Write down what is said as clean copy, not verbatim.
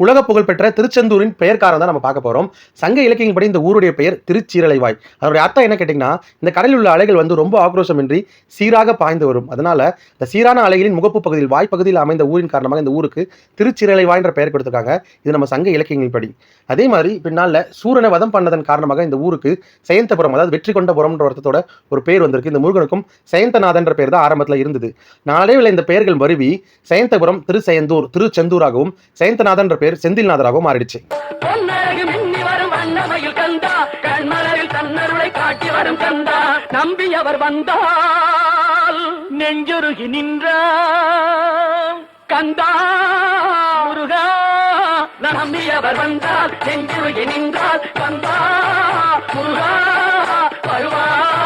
உலக புகழ்பெற்ற திருச்செந்தூரின் பெயர்க்காரன் தான் நம்ம பார்க்க போறோம். சங்க இலக்கியப்படி இந்த ஊருடைய பெயர் திருச்சீரலைவாய். அதோடைய அர்த்தம் என்ன கேட்டீங்கன்னா, இந்த கடலில் உள்ள அலைகள் வந்து ரொம்ப ஆக்ரோஷமின்றி சீராக பாய்ந்து வரும். அதனால இந்த சீரான அலைகளின் முகப்பு பகுதியில் வாய்ப்பகுதியில் அமைந்த ஊரின் காரணமாக இந்த ஊருக்கு திருச்சீரலைவாய் என்ற பெயர் கொடுத்திருக்காங்க. இது நம்ம சங்க இலக்கியங்கள் படி. அதே மாதிரி பின்னால சூரனை வதம் பண்ணதன் காரணமாக இந்த ஊருக்கு செயந்தபுரம், அதாவது வெற்றி கொண்டபுரம் என்ற அர்த்தத்தோட ஒரு பேர் வந்திருக்கு. இந்த முருகனுக்கும் செயந்தநாதன் என்ற பெயர் தான் ஆரம்பத்தில் இருந்தது. நாளடைவில் இந்த பெயர்கள் மருவி செயந்தபுரம் திருச்செந்தூர் திருச்செந்தூராகவும் செயந்தநாதன் என்ற பேர் செந்தில்நாதராகவும் மாறிடுச்சு. நம்பியவர் வந்தால் நெஞ்சுருகி நின்றார் கந்தா முருகா. நம்பியவர் வந்தால் நெஞ்சுருகி நின்றால் கந்தா முருகா வருவார்.